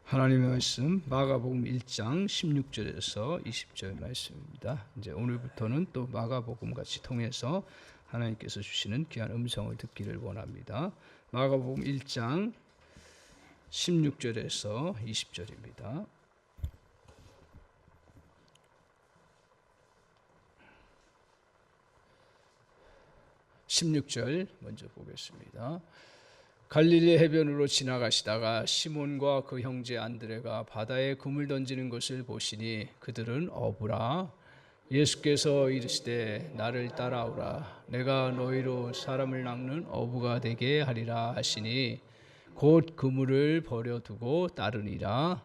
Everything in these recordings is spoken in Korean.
하나님의 말씀 마가복음 1장 16절에서 20절 말씀입니다. 이제 오늘부터는 또 마가복음 같이 통해서 하나님께서 주시는 귀한 음성을 듣기를 원합니다. 마가복음 1장 16절에서 20절입니다. 16절 먼저 보겠습니다. 갈릴리 해변으로 지나가시다가 시몬과 그 형제 안드레가 바다에 그물 던지는 것을 보시니 그들은 어부라. 예수께서 이르시되 나를 따라오라. 내가 너희로 사람을 낚는 어부가 되게 하리라 하시니 곧 그물을 버려두고 따르니라.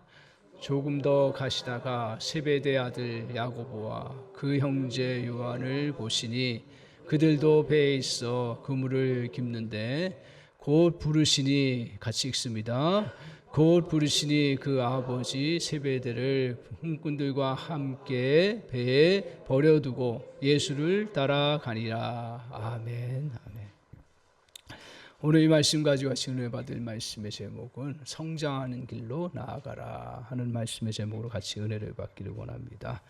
조금 더 가시다가 세베대 아들 야고보와 그 형제 요한을 보시니 그들도 배에 있어 그물을 깁는데 곧 부르시니, 같이 읽습니다. 곧 부르시니 그 아버지 세베대를 hum꾼들과 함께 배에 버려두고 예수를 따라가니라. 아멘. 아멘. 오늘 이 말씀 가지고 같이 은혜 받을 말씀의 제목은 성장하는 길로 나아가라 하는 말씀의 제목으로 같이 은혜를 받기를 원합니다.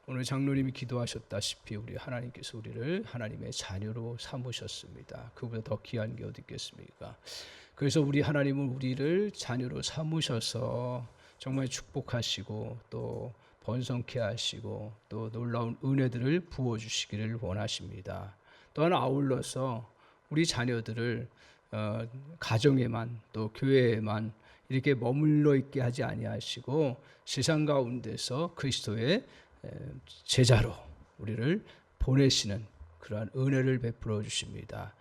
오늘 장로님이 기도하셨다시피 우리 하나님께서 우리를 하나님의 자녀로 삼으셨습니다. 그보다 더 귀한 게 어디 있겠습니까? 그래서 우리 하나님은 우리를 자녀로 삼으셔서 정말 축복하시고 또 번성케 하시고 또 놀라운 은혜들을 부어주시기를 원하십니다. 또한 아울러서 우리 자녀들을 가정에만 또 교회에만 이렇게 머물러 있게 하지 아니하시고 세상 가운데서 그리스도의 제자로 우리를 보내시는 그러한 은혜를 베풀어 주십니다.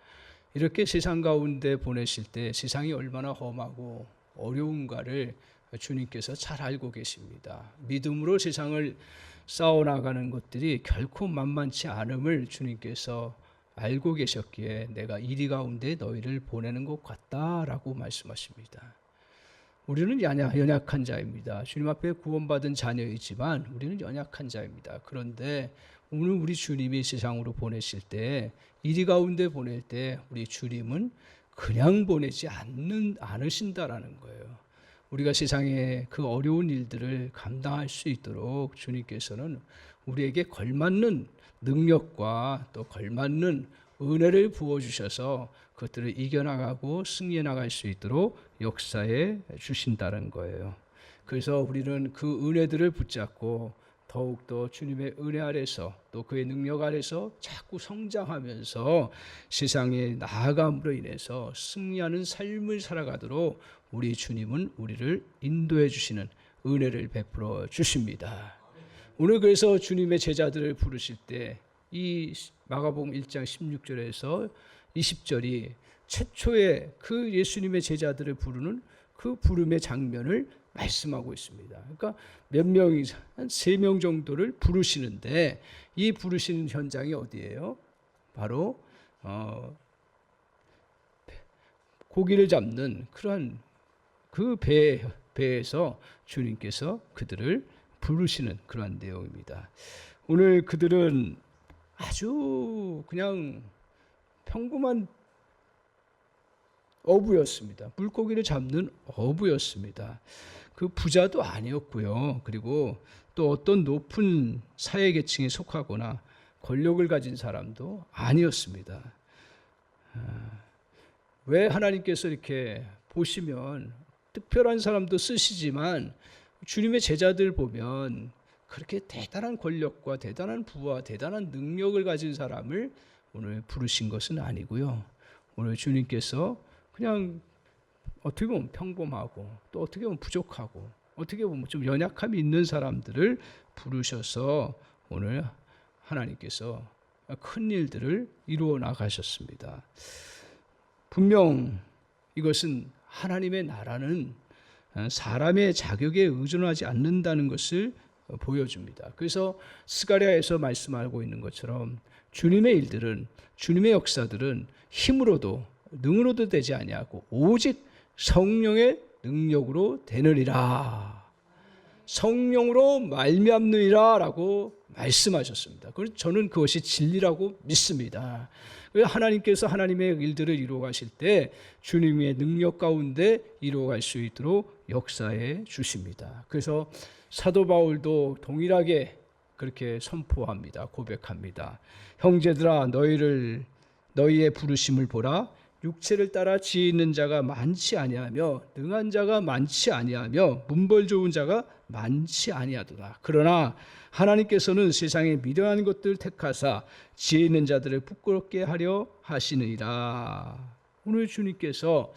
이렇게 세상 가운데 보내실 때 세상이 얼마나 험하고 어려운가를 주님께서 잘 알고 계십니다. 믿음으로 세상을 싸워나가는 것들이 결코 만만치 않음을 주님께서 알고 계셨기에 내가 이리 가운데 너희를 보내는 것 같다라고 말씀하십니다. 우리는 연약한 자입니다. 주님 앞에 구원받은 자녀이지만 우리는 연약한 자입니다. 그런데 오늘 우리 주님이 세상으로 보내실 때 이리 가운데 보낼 때 우리 주님은 그냥 보내지 않으신다라는 거예요. 우리가 세상의 그 어려운 일들을 감당할 수 있도록 주님께서는 우리에게 걸맞는 능력과 또 걸맞는 은혜를 부어주셔서 그것들을 이겨나가고 승리해 나갈 수 있도록 역사해 주신다는 거예요. 그래서 우리는 그 은혜들을 붙잡고 더욱더 주님의 은혜 아래서 또 그의 능력 아래서 자꾸 성장하면서 세상에 나아감으로 인해서 승리하는 삶을 살아가도록 우리 주님은 우리를 인도해 주시는 은혜를 베풀어 주십니다. 오늘 그래서 주님의 제자들을 부르실 때 이 마가복음 1장 16절에서 20절이 최초의 그 예수님의 제자들을 부르는 그 부름의 장면을 말씀하고 있습니다. 그러니까 몇 명이 한 3명 정도를 부르시는데 이 부르시는 현장이 어디예요? 바로 고기를 잡는 그러한 그 배에서 주님께서 그들을 부르시는 그러한 내용입니다. 오늘 그들은 아주 그냥 평범한 어부였습니다. 물고기를 잡는 어부였습니다. 그 부자도 아니었고요. 그리고 또 어떤 높은 사회계층에 속하거나 권력을 가진 사람도 아니었습니다. 왜 하나님께서 이렇게 보시면 특별한 사람도 쓰시지만 주님의 제자들 보면 그렇게 대단한 권력과 대단한 부와 대단한 능력을 가진 사람을 오늘 부르신 것은 아니고요. 오늘 주님께서 그냥 어떻게 보면 평범하고 또 어떻게 보면 부족하고 어떻게 보면 좀 연약함이 있는 사람들을 부르셔서 오늘 하나님께서 큰 일들을 이루어 나가셨습니다. 분명 이것은 하나님의 나라는 사람의 자격에 의존하지 않는다는 것을 보여줍니다. 그래서 스가랴에서 말씀하고 있는 것처럼 주님의 일들은 주님의 역사들은 힘으로도 능으로도 되지 아니하고 오직 성령의 능력으로 되느니라. 성령으로 말미암느니라 라고 말씀하셨습니다. 저는 그것이 진리라고 믿습니다. 하나님께서 하나님의 일들을 이루어 가실 때 주님의 능력 가운데 이루어 갈 수 있도록 역사해 주십니다. 그래서 사도 바울도 동일하게 그렇게 선포합니다. 고백합니다. 형제들아, 너희의 부르심을 보라. 육체를 따라 지혜 있는 자가 많지 아니하며 능한 자가 많지 아니하며 문벌 좋은 자가 많지 아니하도다. 그러나 하나님께서는 세상에 미련한 것들을 택하사 지혜 있는 자들을 부끄럽게 하려 하시느니라. 오늘 주님께서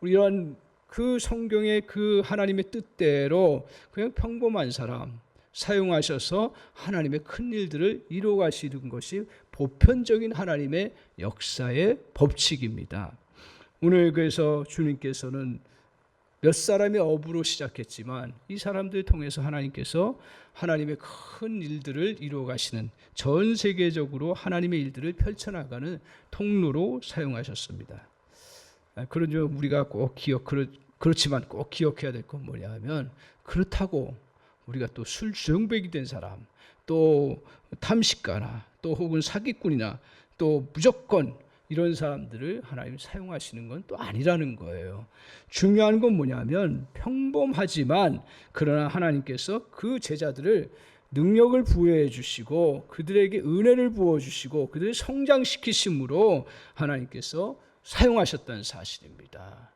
이러한 그 성경의 그 하나님의 뜻대로 그냥 평범한 사람 사용하셔서 하나님의 큰 일들을 이루어 가시는 것이 보편적인 하나님의 역사의 법칙입니다. 오늘 그래서 주님께서는 몇 사람의 업으로 시작했지만 이 사람들 통해서 하나님께서 하나님의 큰 일들을 이루어 가시는, 전 세계적으로 하나님의 일들을 펼쳐나가는 통로로 사용하셨습니다. 그러죠. 우리가 꼭 그렇지만 꼭 기억해야 될 건 뭐냐 하면, 그렇다고 우리가 또 술주정백이 된 사람, 또 탐식가나 또 혹은 사기꾼이나 또 무조건 이런 사람들을 하나님 사용하시는 건 또 아니라는 거예요. 중요한 건 뭐냐면 평범하지만 그러나 하나님께서 그 제자들을 능력을 부여해 주시고 그들에게 은혜를 부어 주시고 그들을 성장시키심으로 하나님께서 사용하셨다는 사실입니다.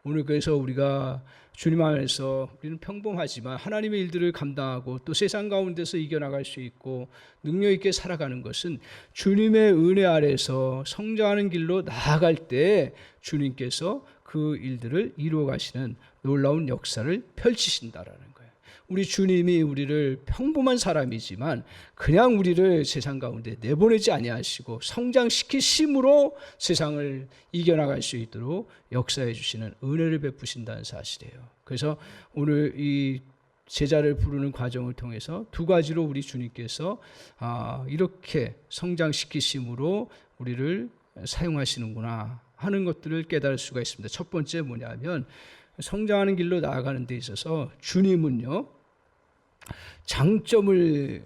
오늘 그래서 우리가 주님 안에서 우리는 평범하지만 하나님의 일들을 감당하고 또 세상 가운데서 이겨나갈 수 있고 능력 있게 살아가는 것은 주님의 은혜 아래서 성장하는 길로 나아갈 때 주님께서 그 일들을 이루어 가시는 놀라운 역사를 펼치신다라는 거예요. 우리 주님이 우리를 평범한 사람이지만 그냥 우리를 세상 가운데 내보내지 아니하시고 성장시키심으로 세상을 이겨나갈 수 있도록 역사해 주시는 은혜를 베푸신다는 사실이에요. 그래서 오늘 이 제자를 부르는 과정을 통해서 두 가지로 우리 주님께서 이렇게 성장시키심으로 우리를 사용하시는구나 하는 것들을 깨달을 수가 있습니다. 첫 번째 뭐냐면 성장하는 길로 나아가는 데 있어서 주님은요 장점을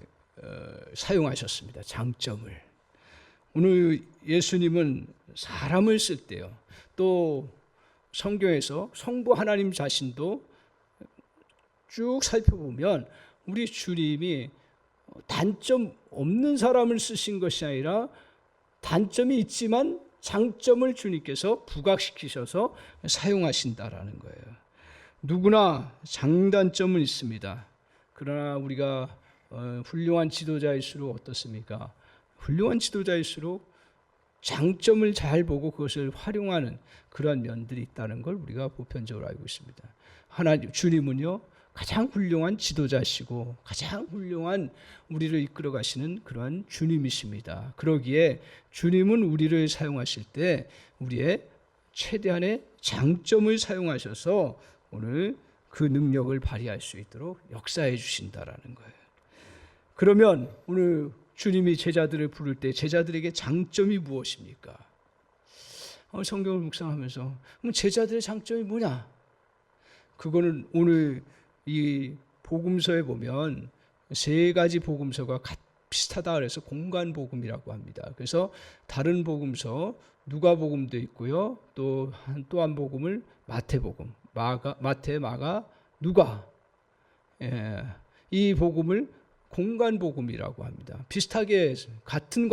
사용하셨습니다. 장점을. 오늘 예수님은 사람을 쓸 때요, 또 성경에서 성부 하나님 자신도 쭉 살펴보면 우리 주님이 단점 없는 사람을 쓰신 것이 아니라 단점이 있지만 장점을 주님께서 부각시키셔서 사용하신다라는 거예요. 누구나 장단점은 있습니다. 그러나 우리가 훌륭한 지도자일수록 어떻습니까? 훌륭한 지도자일수록 장점을 잘 보고 그것을 활용하는 그런 면들이 있다는 걸 우리가 보편적으로 알고 있습니다. 주님은요 가장 훌륭한 지도자시고 가장 훌륭한 우리를 이끌어 가시는 그러한 주님이십니다. 그러기에 주님은 우리를 사용하실 때 우리의 최대한의 장점을 사용하셔서 오늘 그 능력을 발휘할 수 있도록 역사해 주신다라는 거예요. 그러면 오늘 주님이 제자들을 부를 때 제자들에게 장점이 무엇입니까? 성경을 묵상하면서 그럼 제자들의 장점이 뭐냐? 그거는 오늘 이 복음서에 보면 세 가지 복음서가 비슷하다 그래서 공간 복음이라고 합니다. 그래서 다른 복음서 누가복음도 있고요. 또 한 복음을 마태복음, 마태, 마가, 누가, 이 복음을 공간 복음이라고 합니다. 비슷하게 같은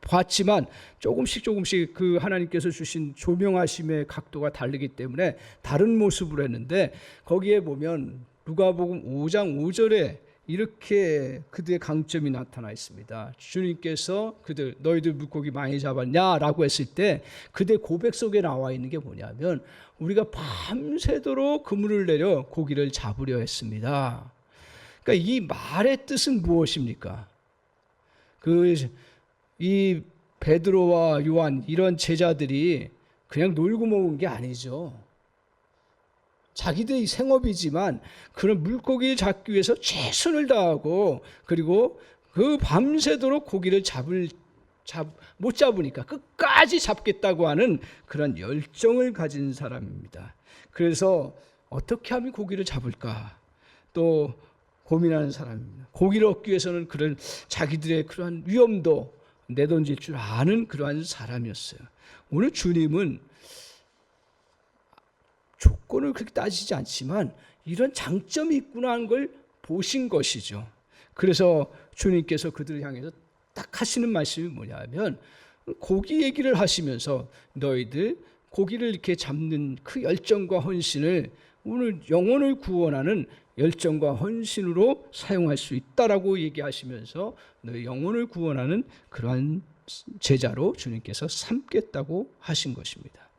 봤지만 조금씩 그 하나님께서 주신 조명하심의 각도가 다르기 때문에 다른 모습으로 했는데 거기에 보면 누가복음 5장 5절에 이렇게 그들의 강점이 나타나 있습니다. 주님께서 너희들 물고기 많이 잡았냐라고 했을 때 그들의 고백 속에 나와 있는 게 뭐냐면 우리가 밤새도록 그물을 내려 고기를 잡으려 했습니다. 그러니까 이 말의 뜻은 무엇입니까? 이 베드로와 요한 이런 제자들이 그냥 놀고 먹은 게 아니죠. 자기들의 생업이지만 그런 물고기를 잡기 위해서 최선을 다하고 그리고 그 밤새도록 고기를 못 잡으니까 끝까지 잡겠다고 하는 그런 열정을 가진 사람입니다. 그래서 어떻게 하면 고기를 잡을까? 또 고민하는 사람입니다. 고기를 얻기 위해서는 그런 자기들의 그러한 위험도 내던질 줄 아는 그러한 사람이었어요. 오늘 주님은 조건을 그렇게 따지지 않지만 이런 장점이 있구나 하는 걸 보신 것이죠. 그래서 주님께서 그들을 향해서 딱 하시는 말씀이 뭐냐면, 고기 얘기를 하시면서 너희들 고기를 이렇게 잡는 그 열정과 헌신을 오늘 영혼을 구원하는 열정과 헌신으로 사용할 수 있다라고 얘기하시면서 너희 영혼을 구원하는 그러한 제자로 주님께서 삼겠다고 하신 것입니다.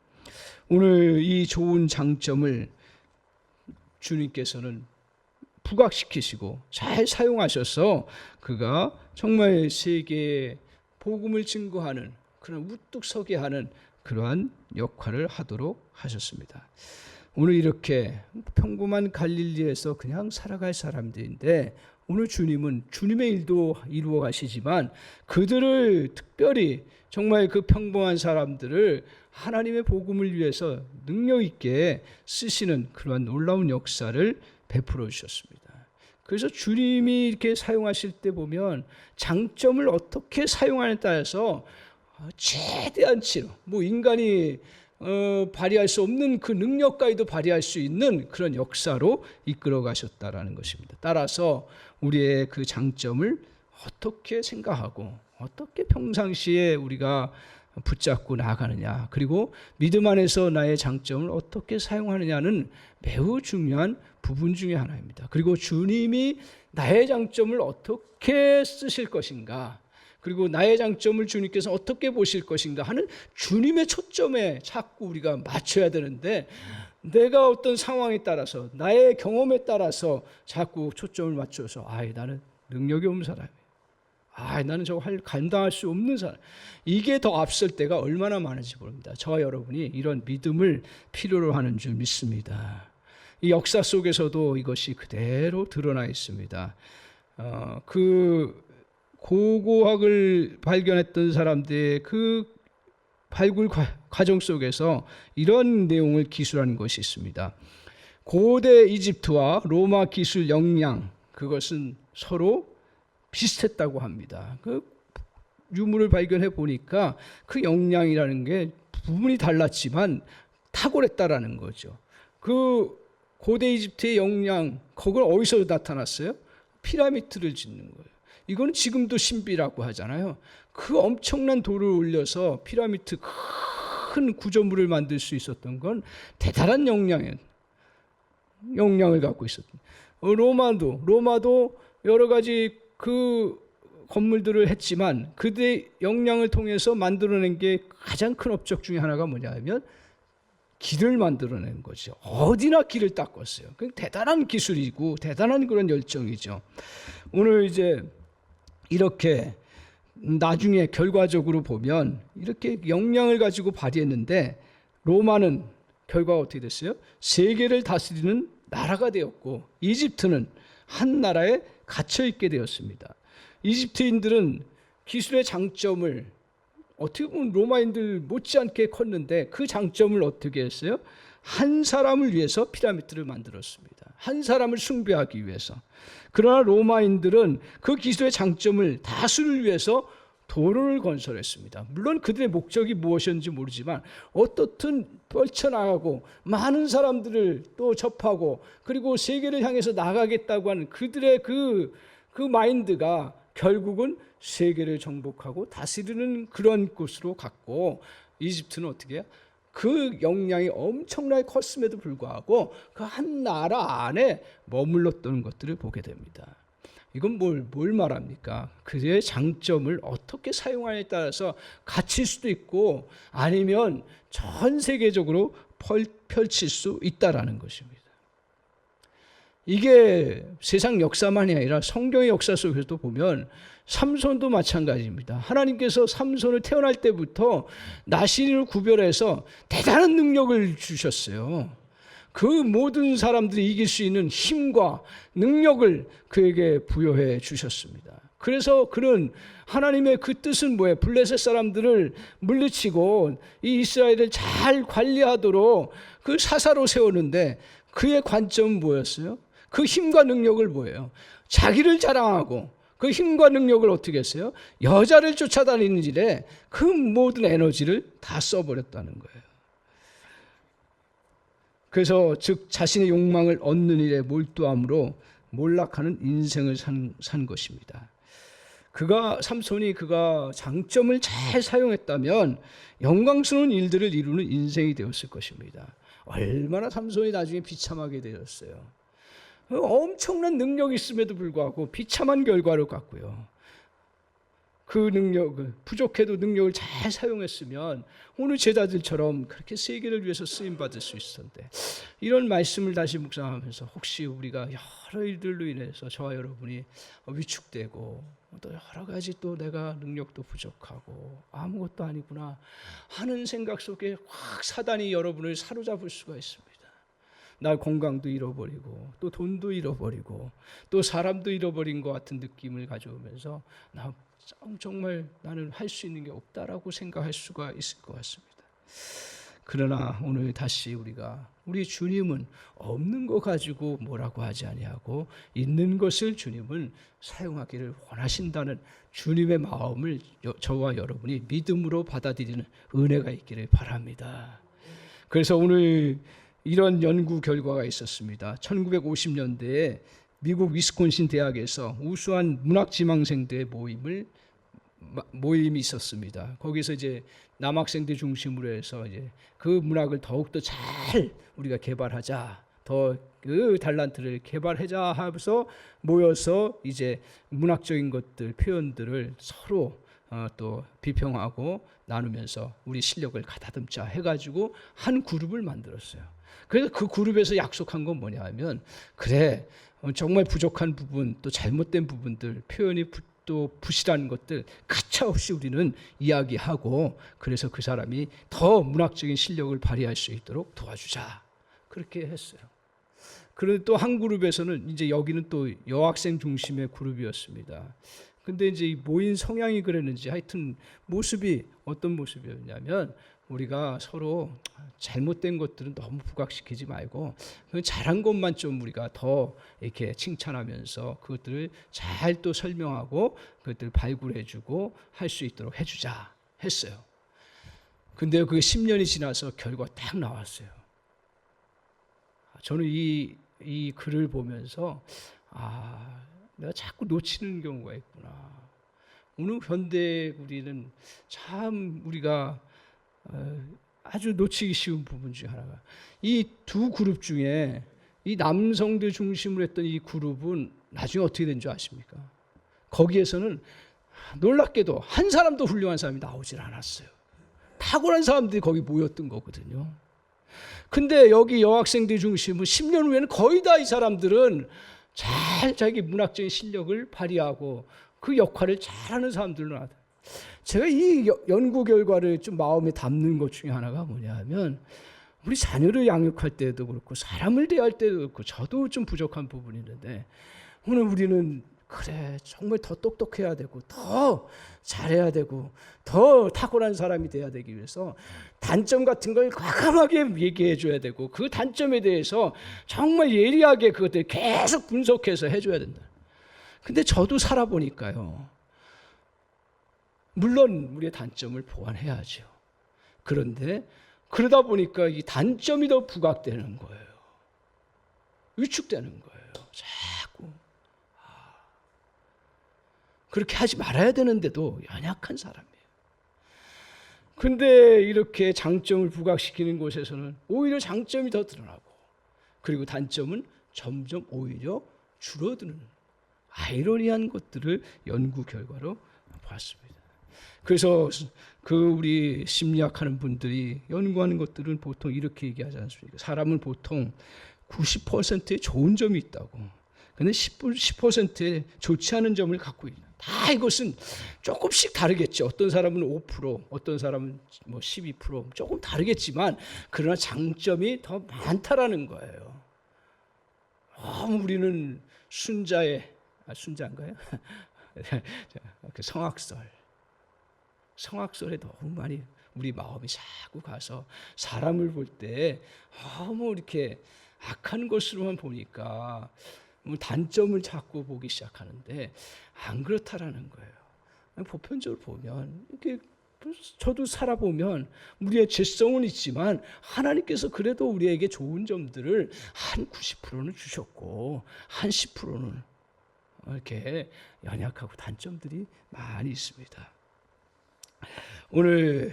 오늘 이 좋은 장점을 주님께서는 부각시키시고 잘 사용하셔서 그가 정말 세계에 복음을 증거하는, 그런 우뚝 서게 하는 그러한 역할을 하도록 하셨습니다. 오늘 이렇게 평범한 갈릴리에서 그냥 살아갈 사람들인데, 오늘 주님은 주님의 일도 이루어 가시지만 그들을 특별히 정말 그 평범한 사람들을 하나님의 복음을 위해서 능력 있게 쓰시는 그러한 놀라운 역사를 베풀어 주셨습니다. 그래서 주님이 이렇게 사용하실 때 보면 장점을 어떻게 사용하느냐에 따라서 최대한 치료, 인간이 발휘할 수 없는 그 능력까지도 발휘할 수 있는 그런 역사로 이끌어 가셨다라는 것입니다. 따라서 우리의 그 장점을 어떻게 생각하고 어떻게 평상시에 우리가 붙잡고 나아가느냐, 그리고 믿음 안에서 나의 장점을 어떻게 사용하느냐는 매우 중요한 부분 중에 하나입니다. 그리고 주님이 나의 장점을 어떻게 쓰실 것인가, 그리고 나의 장점을 주님께서 어떻게 보실 것인가 하는 주님의 초점에 자꾸 우리가 맞춰야 되는데, 내가 어떤 상황에 따라서 나의 경험에 따라서 자꾸 초점을 맞춰서 나는 능력이 없는 사람이에요, 나는 저거 감당할 수 없는 사람, 이게 더 앞설 때가 얼마나 많은지 모릅니다. 저와 여러분이 이런 믿음을 필요로 하는 줄 믿습니다. 이 역사 속에서도 이것이 그대로 드러나 있습니다. 그 고고학을 발견했던 사람들의 그 발굴 과정 속에서 이런 내용을 기술하는 것이 있습니다. 고대 이집트와 로마 기술 역량, 그것은 서로 비슷했다고 합니다. 그 유물을 발견해 보니까 그 역량이라는 게 부분이 달랐지만 탁월했다라는 거죠. 그 고대 이집트의 역량, 그걸 어디서 나타났어요? 피라미드를 짓는 거예요. 이거는 지금도 신비라고 하잖아요. 그 엄청난 돌을 올려서 피라미드 큰 구조물을 만들 수 있었던 건 대단한 역량을 갖고 있었던. 로마도 여러 가지 그 건물들을 했지만 그들의 역량을 통해서 만들어낸 게 가장 큰 업적 중에 하나가 뭐냐면 길을 만들어낸 거죠. 어디나 길을 닦았어요. 그 대단한 기술이고 대단한 그런 열정이죠. 오늘 이제 이렇게 나중에 결과적으로 보면 이렇게 역량을 가지고 발휘했는데, 로마는 결과가 어떻게 됐어요? 세계를 다스리는 나라가 되었고 이집트는 한 나라에 갇혀 있게 되었습니다. 이집트인들은 기술의 장점을 어떻게 보면 로마인들 못지않게 컸는데 그 장점을 어떻게 했어요? 한 사람을 위해서 피라미드를 만들었습니다. 한 사람을 숭배하기 위해서. 그러나 로마인들은 그 기술의 장점을 다수를 위해서 도로를 건설했습니다. 물론 그들의 목적이 무엇이었는지 모르지만 어떻든 펼쳐나가고 많은 사람들을 또 접하고 그리고 세계를 향해서 나가겠다고 하는 그들의 그 마인드가 결국은 세계를 정복하고 다스리는 그런 곳으로 갔고, 이집트는 어떻게 해요? 그 역량이 엄청나게 컸음에도 불구하고 그 한 나라 안에 머물렀던 것들을 보게 됩니다. 이건 뭘 말합니까? 그의 장점을 어떻게 사용하냐에 따라서 갇힐 수도 있고 아니면 전 세계적으로 펼칠 수 있다라는 것입니다. 이게 세상 역사만이 아니라 성경의 역사 속에서도 보면 삼손도 마찬가지입니다. 하나님께서 삼손을 태어날 때부터 나시린을 구별해서 대단한 능력을 주셨어요. 그 모든 사람들이 이길 수 있는 힘과 능력을 그에게 부여해 주셨습니다. 그래서 그는 하나님의 그 뜻은 뭐예요? 블레셋 사람들을 물리치고 이 이스라엘을 잘 관리하도록 그 사사로 세우는데 그의 관점은 뭐였어요? 그 힘과 능력을 뭐예요? 자기를 자랑하고 그 힘과 능력을 어떻게 했어요? 여자를 쫓아다니는 일에 그 모든 에너지를 다 써버렸다는 거예요. 그래서 즉 자신의 욕망을 얻는 일에 몰두함으로 몰락하는 인생을 산 것입니다. 삼손이 그가 장점을 잘 사용했다면 영광스러운 일들을 이루는 인생이 되었을 것입니다. 얼마나 삼손이 나중에 비참하게 되었어요. 엄청난 능력이 있음에도 불구하고 비참한 결과를 갖고요. 그 부족해도 능력을 잘 사용했으면 오늘 제자들처럼 그렇게 세계를 위해서 쓰임받을 수 있었는데, 이런 말씀을 다시 묵상하면서 혹시 우리가 여러 일들로 인해서 저와 여러분이 위축되고 또 여러 가지 또 내가 능력도 부족하고 아무것도 아니구나 하는 생각 속에 확 사단이 여러분을 사로잡을 수가 있습니다. 나 건강도 잃어버리고 또 돈도 잃어버리고 또 사람도 잃어버린 것 같은 느낌을 가져오면서 정말 나는 할 수 있는 게 없다라고 생각할 수가 있을 것 같습니다. 그러나 오늘 다시 우리 주님은 없는 거 가지고 뭐라고 하지 아니하고 있는 것을 주님은 사용하기를 원하신다는 주님의 마음을 저와 여러분이 믿음으로 받아들이는 은혜가 있기를 바랍니다. 그래서 오늘 이런 연구 결과가 있었습니다. 1950년대에 미국 위스콘신 대학에서 우수한 문학 지망생들의 모임이 있었습니다. 거기서 이제 남학생들 중심으로 해서 이제 그 문학을 더욱더 잘 우리가 개발하자, 더 그 달란트를 개발하자 하면서 모여서 이제 문학적인 것들, 표현들을 서로 또 비평하고 나누면서 우리 실력을 가다듬자 해가지고 한 그룹을 만들었어요. 그래서 그 그룹에서 약속한 건 뭐냐 하면, 그래 정말 부족한 부분 또 잘못된 부분들, 표현이 또 부실한 것들 가차없이 우리는 이야기하고, 그래서 그 사람이 더 문학적인 실력을 발휘할 수 있도록 도와주자, 그렇게 했어요. 그런데 또 한 그룹에서는 이제 여기는 또 여학생 중심의 그룹이었습니다. 근데 이제 모인 성향이 그랬는지 하여튼 모습이 어떤 모습이었냐면, 우리가 서로 잘못된 것들은 너무 부각시키지 말고 잘한 것만 좀 우리가 더 이렇게 칭찬하면서 그것들을 잘 또 설명하고 그것들을 발굴해주고 할 수 있도록 해주자 했어요. 근데 그게 10년이 지나서 결과가 딱 나왔어요. 저는 이 글을 보면서 내가 자꾸 놓치는 경우가 있구나. 오늘 현대 우리는 참 우리가 아주 놓치기 쉬운 부분 중에 하나가, 이 두 그룹 중에 이 남성들 중심으로 했던 이 그룹은 나중에 어떻게 된 줄 아십니까? 거기에서는 놀랍게도 한 사람도 훌륭한 사람이 나오질 않았어요. 탁월한 사람들이 거기 모였던 거거든요. 근데 여기 여학생들 중심은 10년 후에는 거의 다 이 사람들은 잘 자기 문학적인 실력을 발휘하고 그 역할을 잘하는 사람들로 나타나요. 제가 이 연구 결과를 좀 마음에 담는 것 중에 하나가 뭐냐 하면, 우리 자녀를 양육할 때도 그렇고 사람을 대할 때도 그렇고 저도 좀 부족한 부분이 있는데, 오늘 우리는 그래 정말 더 똑똑해야 되고 더 잘해야 되고 더 탁월한 사람이 돼야 되기 위해서 단점 같은 걸 과감하게 얘기해 줘야 되고, 그 단점에 대해서 정말 예리하게 그것들 계속 분석해서 해줘야 된다. 근데 저도 살아보니까요, 물론 우리의 단점을 보완해야죠. 그런데 그러다 보니까 이 단점이 더 부각되는 거예요. 위축되는 거예요. 자꾸. 그렇게 하지 말아야 되는데도 연약한 사람이에요. 근데 이렇게 장점을 부각시키는 곳에서는 오히려 장점이 더 드러나고, 그리고 단점은 점점 오히려 줄어드는 아이러니한 것들을 연구 결과로 봤습니다. 그래서 우리 심리학하는 분들이 연구하는 것들은 보통 이렇게 얘기하지 않습니까? 사람은 보통 90%의 좋은 점이 있다고, 근데 10%의 좋지 않은 점을 갖고 있다. 다 이것은 조금씩 다르겠죠. 어떤 사람은 5%, 어떤 사람은 뭐 12%, 조금 다르겠지만 그러나 장점이 더 많다라는 거예요. 우리는 순자인가요? 그 성악설에 너무 많이 우리 마음이 자꾸 가서 사람을 볼 때 너무 이렇게 악한 것으로만 보니까 단점을 자꾸 보기 시작하는데 안 그렇다라는 거예요. 보편적으로 보면 이렇게 저도 살아보면 우리의 죄성은 있지만 하나님께서 그래도 우리에게 좋은 점들을 한 90%는 주셨고 한 10%는 이렇게 연약하고 단점들이 많이 있습니다. 오늘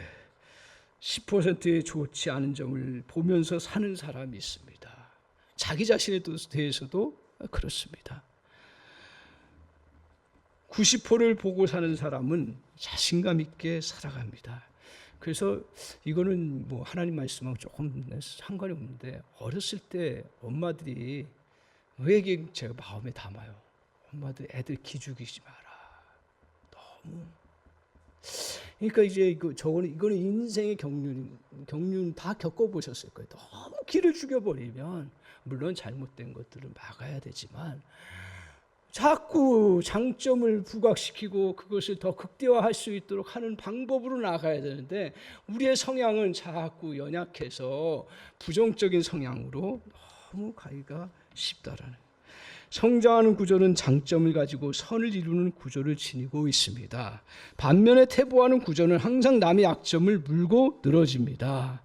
10%의 좋지 않은 점을 보면서 사는 사람이 있습니다. 자기 자신에 대해서도 그렇습니다. 90%를 보고 사는 사람은 자신감 있게 살아갑니다. 그래서 이거는 뭐 하나님 말씀하고 조금 상관이 없는데 어렸을 때 엄마들이 왜 이게 제가 마음에 담아요. 엄마들 애들 기죽이지 마라. 너무. 그러니까 이제 이거는 인생의 경륜 다 겪어보셨을 거예요. 너무 기를 죽여버리면 물론 잘못된 것들은 막아야 되지만 자꾸 장점을 부각시키고 그것을 더 극대화할 수 있도록 하는 방법으로 나가야 되는데 우리의 성향은 자꾸 연약해서 부정적인 성향으로 너무 가기가 쉽다라는. 성장하는 구조는 장점을 가지고 선을 이루는 구조를 지니고 있습니다. 반면에 퇴보하는 구조는 항상 남의 약점을 물고 늘어집니다.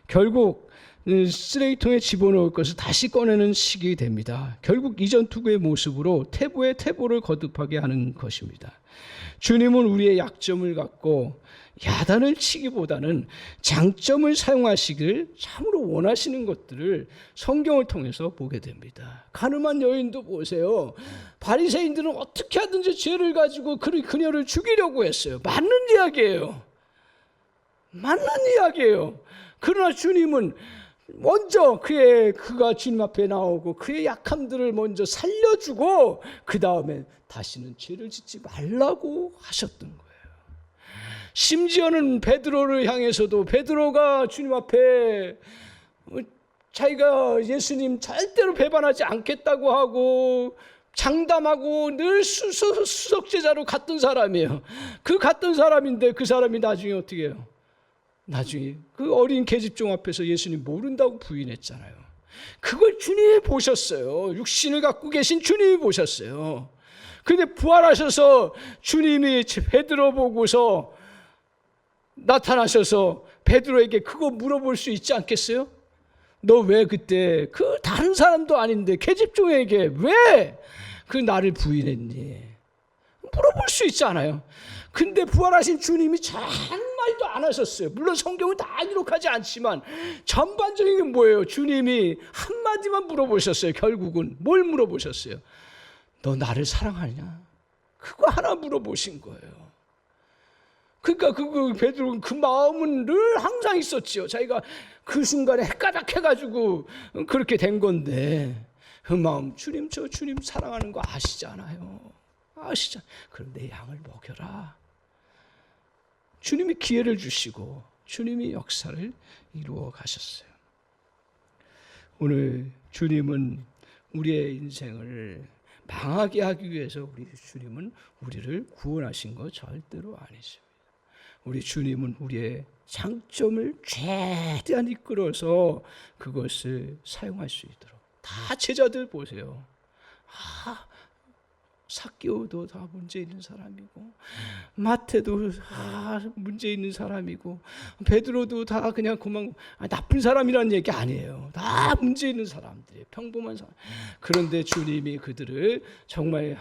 결국 쓰레기통에 집어넣을 것을 다시 꺼내는 시기 됩니다. 결국 이전 투구의 모습으로 퇴보에 퇴보를 거듭하게 하는 것입니다. 주님은 우리의 약점을 갖고 야단을 치기보다는 장점을 사용하시기를 참으로 원하시는 것들을 성경을 통해서 보게 됩니다. 가늠한 여인도 보세요. 바리새인들은 어떻게 하든지 죄를 가지고 그녀를 죽이려고 했어요. 맞는 이야기예요. 그러나 주님은 먼저 그가 주님 앞에 나오고 그의 약함들을 먼저 살려주고 그 다음에 다시는 죄를 짓지 말라고 하셨던 거예요. 심지어는 베드로를 향해서도 베드로가 주님 앞에 자기가 예수님 절대로 배반하지 않겠다고 하고 장담하고 늘 수석제자로 갔던 사람이에요. 그 갔던 사람인데 그 사람이 나중에 어떻게 해요? 나중에 그 어린 계집종 앞에서 예수님 모른다고 부인했잖아요. 그걸 주님이 보셨어요. 육신을 갖고 계신 주님이 보셨어요. 그런데 부활하셔서 주님이 베드로 보고서 나타나셔서 베드로에게 그거 물어볼 수 있지 않겠어요? 너 왜 그때 그 다른 사람도 아닌데 계집종에게 왜 그 나를 부인했니? 물어볼 수 있잖아요. 근데 부활하신 주님이 정말도 안 하셨어요. 물론 성경은 다 기록하지 않지만 전반적인 게 뭐예요? 주님이 한마디만 물어보셨어요. 결국은 뭘 물어보셨어요? 너 나를 사랑하냐? 그거 하나 물어보신 거예요. 그러니까 베드로는 그 마음은 늘 항상 있었지요. 자기가 그 순간에 헷가닥해가지고 그렇게 된 건데 그 마음 주님 사랑하는 거 아시잖아요. 그럼 내 양을 먹여라. 주님이 기회를 주시고 주님이 역사를 이루어 가셨어요. 오늘 주님은 우리의 인생을 망하게 하기 위해서 주님은 우리를 구원하신 거 절대로 아니죠. 우리 주님은 우리의 장점을 최대한 이끌어서 그것을 사용할 수 있도록. 다 제자들 보세요. 삭개오도 다 문제 있는 사람이고 마태도 문제 있는 사람이고 베드로도 다 그냥 나쁜 사람이라는 얘기 아니에요. 다 문제 있는 사람들이에요. 평범한 사람. 그런데 주님이 그들을 정말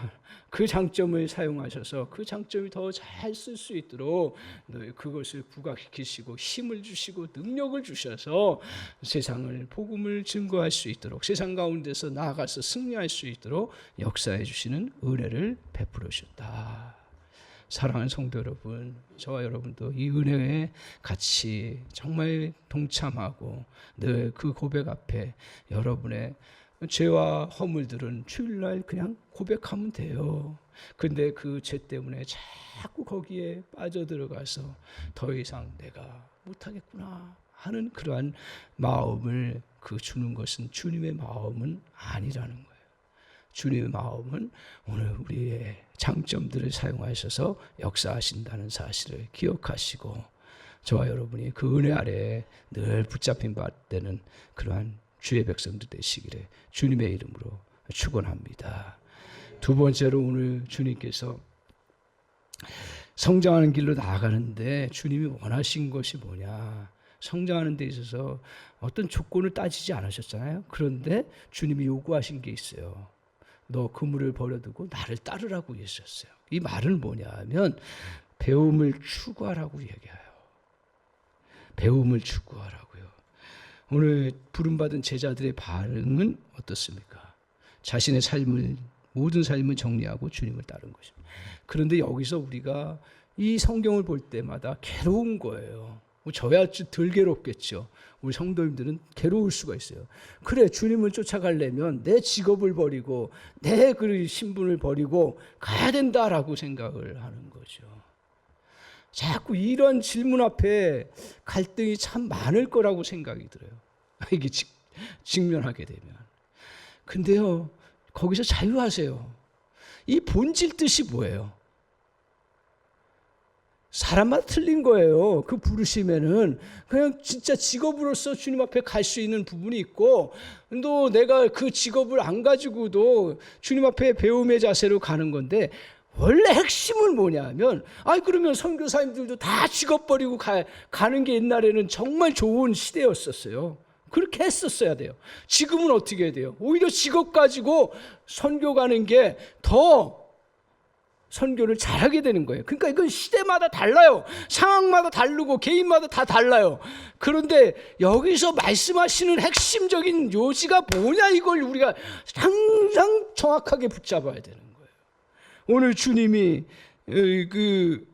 그 장점을 사용하셔서 그 장점이 더 잘 쓸 수 있도록 그것을 부각시키시고 힘을 주시고 능력을 주셔서 세상을 복음을 증거할 수 있도록 세상 가운데서 나아가서 승리할 수 있도록 역사해 주시는 은혜를 베풀어 주셨다. 사랑하는 성도 여러분, 저와 여러분도 이 은혜에 같이 정말 동참하고 늘 그 고백 앞에 여러분의 죄와 허물들은 주일날 그냥 고백하면 돼요. 근데 그 죄 때문에 자꾸 거기에 빠져들어가서 더 이상 내가 못하겠구나 하는 그러한 마음을 주는 것은 주님의 마음은 아니라는 거예요. 주님의 마음은 오늘 우리의 장점들을 사용하셔서 역사하신다는 사실을 기억하시고 저와 여러분이 그 은혜 아래에 늘 붙잡힌 바 되는 그러한 주의 백성들 되시기를 주님의 이름으로 축원합니다. 두 번째로 오늘 주님께서 성장하는 길로 나아가는데 주님이 원하신 것이 뭐냐? 성장하는 데 있어서 어떤 조건을 따지지 않으셨잖아요. 그런데 주님이 요구하신 게 있어요. 너 그물을 버려두고 나를 따르라고 하셨어요. 이 말은 뭐냐 하면 배움을 추구하라고 얘기해요. 배움을 추구하라고요. 오늘 부름받은 제자들의 반응은 어떻습니까? 자신의 삶을, 모든 삶을 정리하고 주님을 따른 것입니다. 그런데 여기서 우리가 이 성경을 볼 때마다 괴로운 거예요. 저야 덜 괴롭겠죠. 우리 성도님들은 괴로울 수가 있어요. 그래, 주님을 쫓아가려면 내 직업을 버리고 내 그 신분을 버리고 가야 된다라고 생각을 하는 거죠. 자꾸 이런 질문 앞에 갈등이 참 많을 거라고 생각이 들어요. 이게 직면하게 되면. 근데요, 거기서 자유하세요. 이 본질 뜻이 뭐예요? 사람마다 틀린 거예요. 그 부르심에는 그냥 진짜 직업으로서 주님 앞에 갈 수 있는 부분이 있고, 또 내가 그 직업을 안 가지고도 주님 앞에 배움의 자세로 가는 건데, 원래 핵심은 뭐냐면, 그러면 선교사님들도 다 직업 버리고 가는 게 옛날에는 정말 좋은 시대였었어요. 그렇게 했었어야 돼요. 지금은 어떻게 해야 돼요? 오히려 직업 가지고 선교 가는 게 더 선교를 잘하게 되는 거예요. 그러니까 이건 시대마다 달라요. 상황마다 다르고 개인마다 다 달라요. 그런데 여기서 말씀하시는 핵심적인 요지가 뭐냐, 이걸 우리가 항상 정확하게 붙잡아야 되는 거예요. 오늘 주님이 그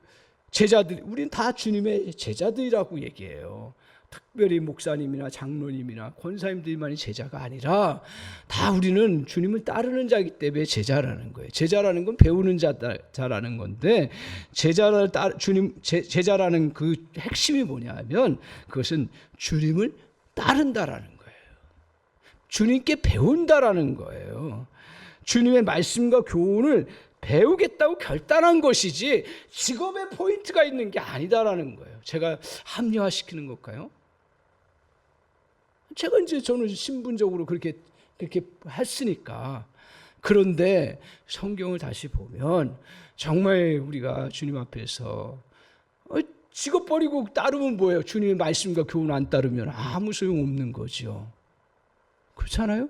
제자들, 우리는 다 주님의 제자들이라고 얘기해요. 특별히 목사님이나 장로님이나 권사님들만이 제자가 아니라 다 우리는 주님을 따르는 자이기 때문에 제자라는 거예요. 제자라는 건 배우는 자라는 건데, 제자라는 그 핵심이 뭐냐면 그것은 주님을 따른다라는 거예요. 주님께 배운다라는 거예요. 주님의 말씀과 교훈을 배우겠다고 결단한 것이지 직업에 포인트가 있는 게 아니다라는 거예요. 제가 합리화시키는 걸까요? 제가 이제 저는 신분적으로 그렇게 했으니까. 그런데 성경을 다시 보면 정말 우리가 주님 앞에서 직업 버리고 따르면 뭐예요? 주님의 말씀과 교훈 안 따르면 아무 소용 없는 거죠. 그렇잖아요?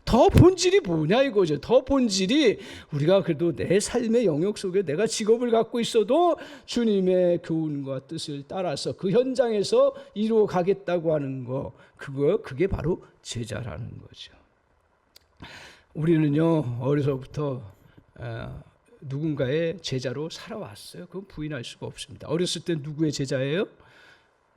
더 본질이 뭐냐 이거죠. 더 본질이 우리가 그래도 내 삶의 영역 속에 내가 직업을 갖고 있어도 주님의 교훈과 뜻을 따라서 그 현장에서 이루어 가겠다고 하는 거, 그게 바로 제자라는 거죠. 우리는요, 어려서부터 누군가의 제자로 살아왔어요. 그건 부인할 수가 없습니다. 어렸을 때 누구의 제자예요?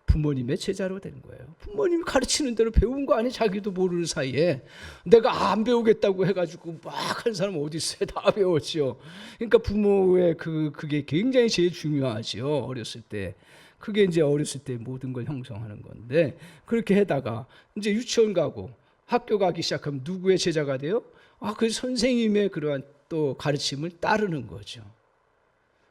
부모님의 제자로 된 거예요. 부모님이 가르치는 대로 배운 거 아니, 자기도 모르는 사이에. 내가 안 배우겠다고 해가지고 막 한 사람 어디 있어요? 다 배웠죠. 그러니까 부모의 그게 굉장히 제일 중요하죠. 어렸을 때. 그게 이제 어렸을 때 모든 걸 형성하는 건데, 그렇게 하다가 이제 유치원 가고 학교 가기 시작하면 누구의 제자가 돼요? 그 선생님의 그러한 또 가르침을 따르는 거죠.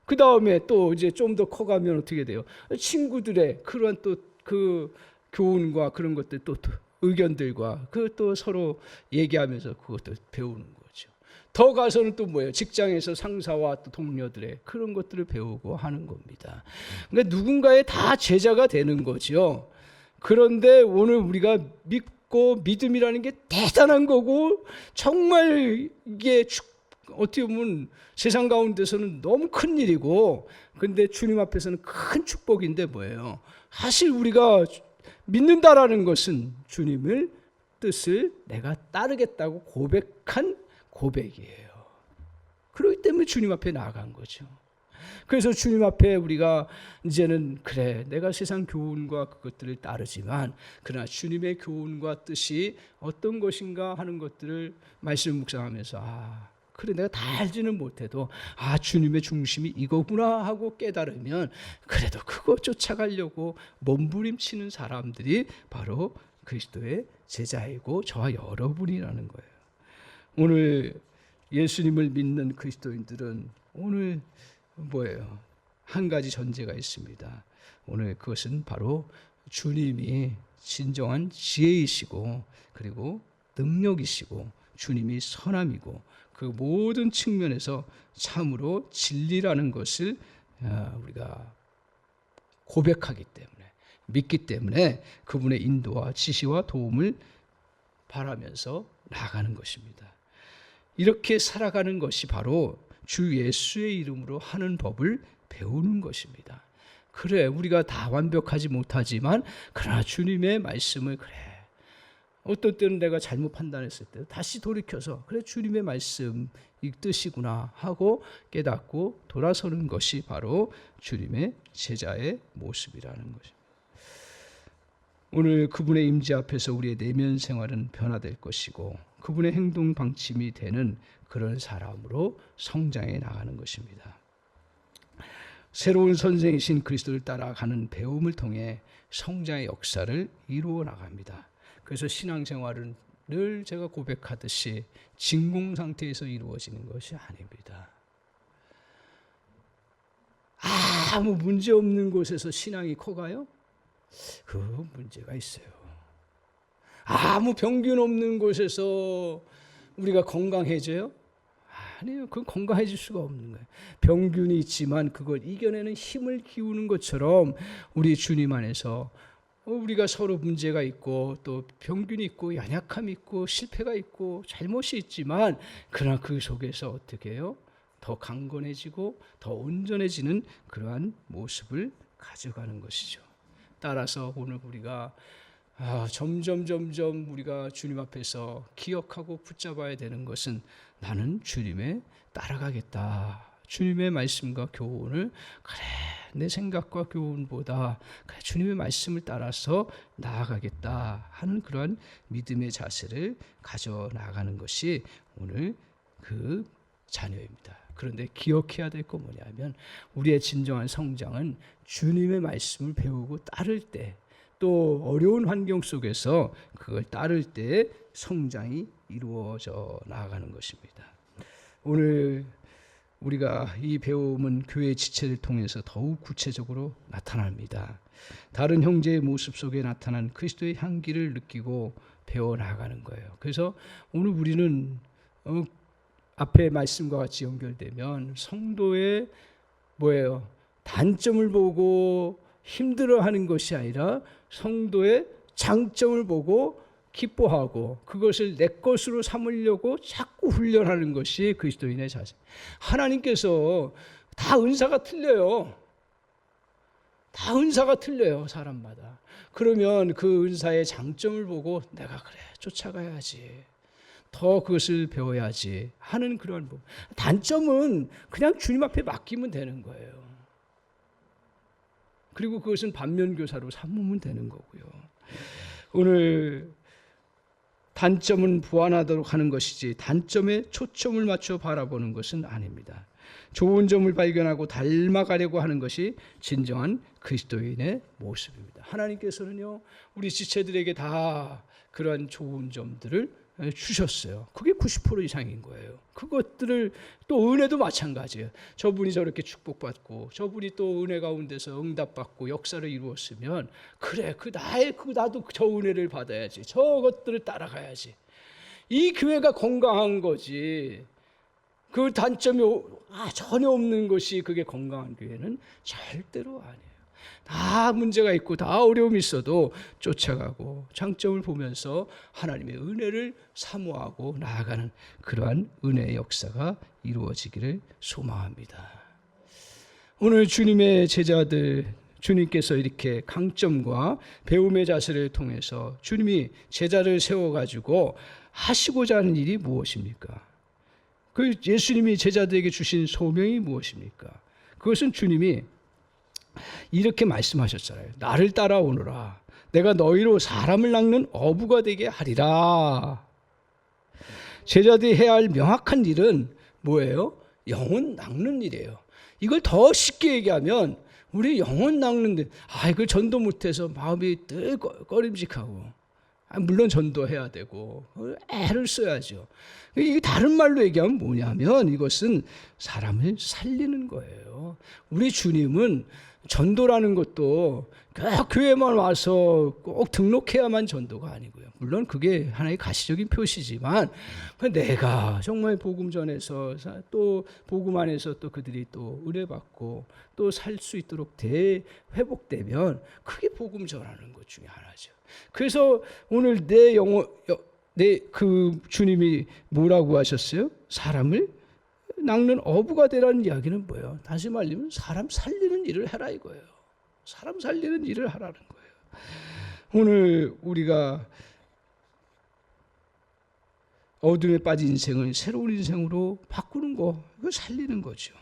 그 다음에 또 이제 좀 더 커가면 어떻게 돼요? 친구들의 그런 또 그 교훈과 그런 것들, 또 의견들과 또 서로 얘기하면서 그것도 배우는 거죠. 더 가서는 또 뭐예요? 직장에서 상사와 또 동료들의 그런 것들을 배우고 하는 겁니다. 그러니까 누군가의 다 제자가 되는 거죠. 그런데 오늘 우리가 믿음이라는 게 대단한 거고, 정말 이게 어떻게 보면 세상 가운데서는 너무 큰 일이고, 근데 주님 앞에서는 큰 축복인데 뭐예요? 사실 우리가 믿는다라는 것은 주님의 뜻을 내가 따르겠다고 고백한 고백이에요. 그렇기 때문에 주님 앞에 나아간 거죠. 그래서 주님 앞에 우리가 이제는 그래, 내가 세상 교훈과 그것들을 따르지만 그러나 주님의 교훈과 뜻이 어떤 것인가 하는 것들을 말씀 묵상하면서 그래, 내가 다 알지는 못해도 주님의 중심이 이거구나 하고 깨달으면 그래도 그거 쫓아가려고 몸부림치는 사람들이 바로 그리스도의 제자이고 저와 여러분이라는 거예요. 오늘 예수님을 믿는 그리스도인들은 오늘 뭐예요? 한 가지 전제가 있습니다. 오늘 그것은 바로 주님이 진정한 지혜이시고 그리고 능력이시고 주님이 선함이고 그 모든 측면에서 참으로 진리라는 것을 우리가 고백하기 때문에, 믿기 때문에 그분의 인도와 지시와 도움을 바라면서 나아가는 것입니다. 이렇게 살아가는 것이 바로 주 예수의 이름으로 하는 법을 배우는 것입니다. 그래, 우리가 다 완벽하지 못하지만 그러나 주님의 말씀을, 그래, 어떤 때는 내가 잘못 판단했을 때 다시 돌이켜서 그래, 주님의 말씀 이 뜻이구나 하고 깨닫고 돌아서는 것이 바로 주님의 제자의 모습이라는 것입니다. 오늘 그분의 임재 앞에서 우리의 내면 생활은 변화될 것이고 그분의 행동 방침이 되는 그런 사람으로 성장해 나가는 것입니다. 새로운 선생이신 그리스도를 따라가는 배움을 통해 성장의 역사를 이루어 나갑니다. 그래서 신앙생활은 늘 제가 고백하듯이 진공 상태에서 이루어지는 것이 아닙니다. 아무 문제 없는 곳에서 신앙이 커가요? 그 문제가 있어요. 아무 병균 없는 곳에서 우리가 건강해져요? 아니요. 그건 건강해질 수가 없는 거예요. 병균이 있지만 그걸 이겨내는 힘을 키우는 것처럼 우리 주님 안에서 우리가 서로 문제가 있고 또 병균이 있고 연약함이 있고 실패가 있고 잘못이 있지만 그러나 그 속에서 어떻게 해요? 더 강건해지고 더 온전해지는 그러한 모습을 가져가는 것이죠. 따라서 오늘 우리가 점점 우리가 주님 앞에서 기억하고 붙잡아야 되는 것은 나는 주님의 따라가겠다. 주님의 말씀과 교훈을, 그래, 내 생각과 교훈보다 그래, 주님의 말씀을 따라서 나아가겠다 하는 그러한 믿음의 자세를 가져 나가는 것이 오늘 그 자녀입니다. 그런데 기억해야 될 건 뭐냐면 우리의 진정한 성장은 주님의 말씀을 배우고 따를 때, 또 어려운 환경 속에서 그걸 따를 때 성장이 이루어져 나아가는 것입니다. 오늘 우리가 이 배움은 교회 지체를 통해서 더욱 구체적으로 나타납니다. 다른 형제의 모습 속에 나타난 그리스도의 향기를 느끼고 배워 나가는 거예요. 그래서 오늘 우리는 앞에 말씀과 같이 연결되면 성도의 뭐예요? 단점을 보고 힘들어하는 것이 아니라 성도의 장점을 보고 기뻐하고 그것을 내 것으로 삼으려고 자꾸 훈련하는 것이 그리스도인의 자세. 하나님께서 다 은사가 틀려요. 다 은사가 틀려요, 사람마다. 그러면 그 은사의 장점을 보고 내가 그래, 쫓아가야지. 더 그것을 배워야지 하는 그런 부분. 단점은 그냥 주님 앞에 맡기면 되는 거예요. 그리고 그것은 반면교사로 삼으면 되는 거고요. 오늘 단점은 보완하도록 하는 것이지 단점에 초점을 맞춰 바라보는 것은 아닙니다. 좋은 점을 발견하고 닮아가려고 하는 것이 진정한 그리스도인의 모습입니다. 하나님께서는요, 우리 지체들에게 다 그러한 좋은 점들을 주셨어요. 그게 90% 이상인 거예요. 그것들을 또 은혜도 마찬가지예요. 저분이 저렇게 축복받고 저분이 또 은혜 가운데서 응답받고 역사를 이루었으면 그래, 나도 저 은혜를 받아야지. 저것들을 따라가야지. 이 교회가 건강한 거지. 그 단점이 전혀 없는 것이 그게 건강한 교회는 절대로 아니에요. 다 문제가 있고 다 어려움이 있어도 쫓아가고 장점을 보면서 하나님의 은혜를 사모하고 나아가는 그러한 은혜의 역사가 이루어지기를 소망합니다. 오늘 주님의 제자들, 주님께서 이렇게 강점과 배움의 자세를 통해서 주님이 제자를 세워가지고 하시고자 하는 일이 무엇입니까? 그 예수님이 제자들에게 주신 소명이 무엇입니까? 그것은 주님이 이렇게 말씀하셨잖아요. 나를 따라오너라. 내가 너희로 사람을 낚는 어부가 되게 하리라. 제자들이 해야 할 명확한 일은 뭐예요? 영혼 낚는 일이에요. 이걸 더 쉽게 얘기하면 우리 영혼 낚는데 이걸 전도 못해서 마음이 늘 꺼림직하고, 물론 전도해야 되고 애를 써야죠. 이게 다른 말로 얘기하면 뭐냐면 이것은 사람을 살리는 거예요. 우리 주님은 전도라는 것도 꼭 교회만 와서 꼭 등록해야만 전도가 아니고요. 물론 그게 하나의 가시적인 표시지만 내가 정말 복음 전해서 또 복음 안에서 또 그들이 또 은혜 받고 또 살 수 있도록 회복되면 그게 복음 전하는 것 중에 하나죠. 그래서 오늘 내 주님이 뭐라고 하셨어요? 사람을 낚는 어부가 되라는 이야기는 뭐예요? 다시 말하면 사람 살리는 일을 해라 이거예요. 사람 살리는 일을 하라는 거예요. 오늘 우리가 어둠에 빠진 인생을 새로운 인생으로 바꾸는 거, 이거 살리는 거죠.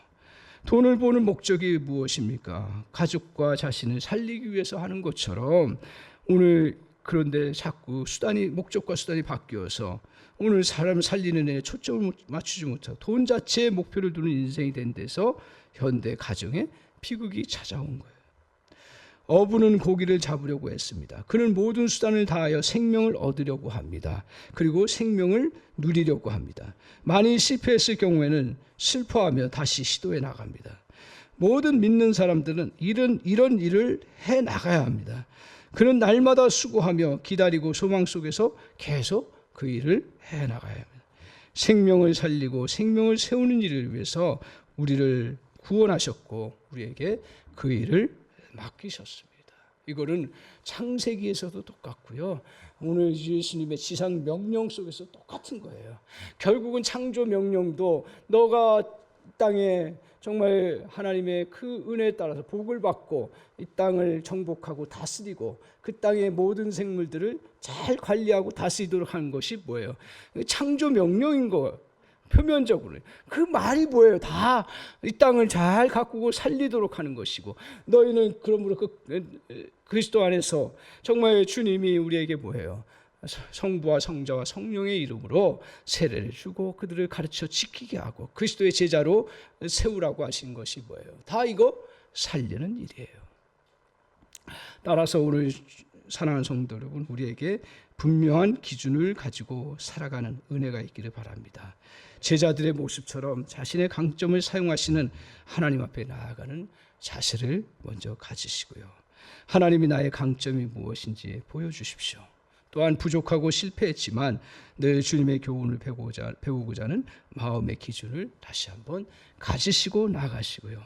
돈을 버는 목적이 무엇입니까? 가족과 자신을 살리기 위해서 하는 것처럼 오늘 그런데 자꾸 목적과 수단이 바뀌어서 오늘 사람 살리는 데 초점을 맞추지 못하고 돈 자체에 목표를 두는 인생이 된 데서 현대 가정에 비극이 찾아온 거예요. 어부는 고기를 잡으려고 했습니다. 그는 모든 수단을 다하여 생명을 얻으려고 합니다. 그리고 생명을 누리려고 합니다. 만일 실패했을 경우에는 슬퍼하며 다시 시도해 나갑니다. 모든 믿는 사람들은 이런 일을 해 나가야 합니다. 그는 날마다 수고하며 기다리고 소망 속에서 계속 그 일을 해 나가야 합니다. 생명을 살리고 생명을 세우는 일을 위해서 우리를 구원하셨고 우리에게 그 일을 맡기셨습니다. 이거는 창세기에서도 똑같고요. 오늘 예수님의 지상 명령 속에서 똑같은 거예요. 결국은 창조 명령도 너가 땅에 정말 하나님의 그 은혜에 따라서 복을 받고 이 땅을 정복하고 다스리고 그 땅의 모든 생물들을 잘 관리하고 다스리도록 하는 것이 뭐예요? 창조 명령인 거예요. 표면적으로. 그 말이 뭐예요? 다 이 땅을 잘 가꾸고 살리도록 하는 것이고 너희는 그러므로 그리스도 안에서 정말 주님이 우리에게 뭐예요? 성부와 성자와 성령의 이름으로 세례를 주고 그들을 가르쳐 지키게 하고 그리스도의 제자로 세우라고 하신 것이 뭐예요? 다 이거 살리는 일이에요. 따라서 오늘 사랑하는 성도 여러분, 우리에게 분명한 기준을 가지고 살아가는 은혜가 있기를 바랍니다. 제자들의 모습처럼 자신의 강점을 사용하시는 하나님 앞에 나아가는 자세를 먼저 가지시고요. 하나님이 나의 강점이 무엇인지 보여주십시오. 또한 부족하고 실패했지만 늘 주님의 교훈을 배우고자 하는 마음의 기준을 다시 한번 가지시고 나가시고요.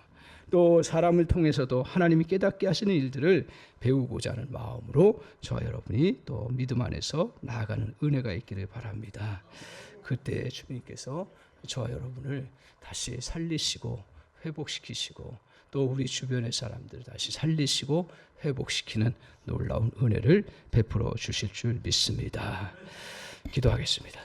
또 사람을 통해서도 하나님이 깨닫게 하시는 일들을 배우고자 하는 마음으로 저와 여러분이 또 믿음 안에서 나아가는 은혜가 있기를 바랍니다. 그때 주님께서 저와 여러분을 다시 살리시고 회복시키시고 또 우리 주변의 사람들을 다시 살리시고 회복시키는 놀라운 은혜를 베풀어 주실 줄 믿습니다. 기도하겠습니다.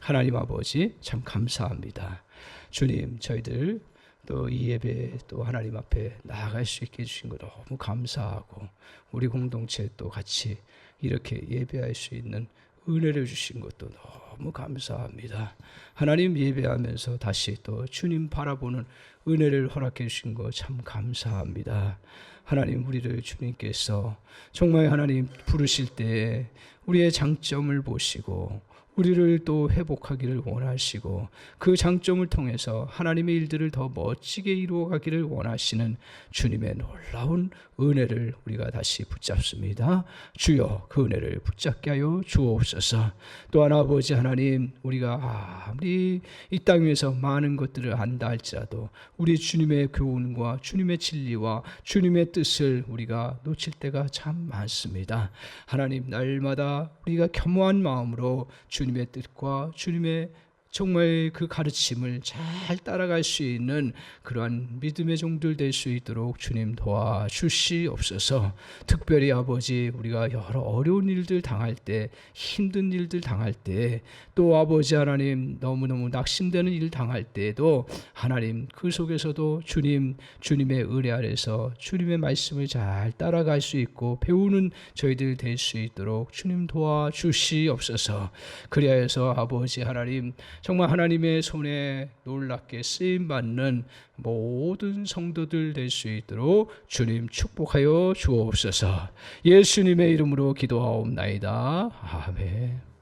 하나님 아버지 참 감사합니다. 주님, 저희들 또 이 예배 또 하나님 앞에 나아갈 수 있게 해주신 거 너무 감사하고 우리 공동체 또 같이 이렇게 예배할 수 있는 은혜를 주신 것도 너무 감사합니다. 하나님 예배하면서 다시 또 주님 바라보는 은혜를 허락해 주신 거 참 감사합니다. 하나님, 우리를 주님께서 정말 하나님 부르실 때 우리의 장점을 보시고 우리를 또 회복하기를 원하시고 그 장점을 통해서 하나님의 일들을 더 멋지게 이루어가기를 원하시는 주님의 놀라운 은혜를 우리가 다시 붙잡습니다. 주여, 그 은혜를 붙잡게 하여 주옵소서. 또한 아버지 하나님, 우리가 아무리 이 땅 위에서 많은 것들을 안다 할지라도 우리 주님의 교훈과 주님의 진리와 주님의 뜻을 우리가 놓칠 때가 참 많습니다. 하나님, 날마다 우리가 겸허한 마음으로 주님의 뜻과 주님의 정말 그 가르침을 잘 따라갈 수 있는 그러한 믿음의 종들 될 수 있도록 주님 도와주시옵소서. 특별히 아버지, 우리가 여러 어려운 일들 당할 때, 힘든 일들 당할 때, 또 아버지 하나님 너무너무 낙심되는 일 당할 때에도 하나님 그 속에서도 주님의 은혜 아래서 주님의 말씀을 잘 따라갈 수 있고 배우는 저희들 될 수 있도록 주님 도와주시옵소서. 그리하여서 아버지 하나님 정말 하나님의 손에 놀랍게 쓰임받는 모든 성도들 될 수 있도록 주님 축복하여 주옵소서. 예수님의 이름으로 기도하옵나이다. 아멘.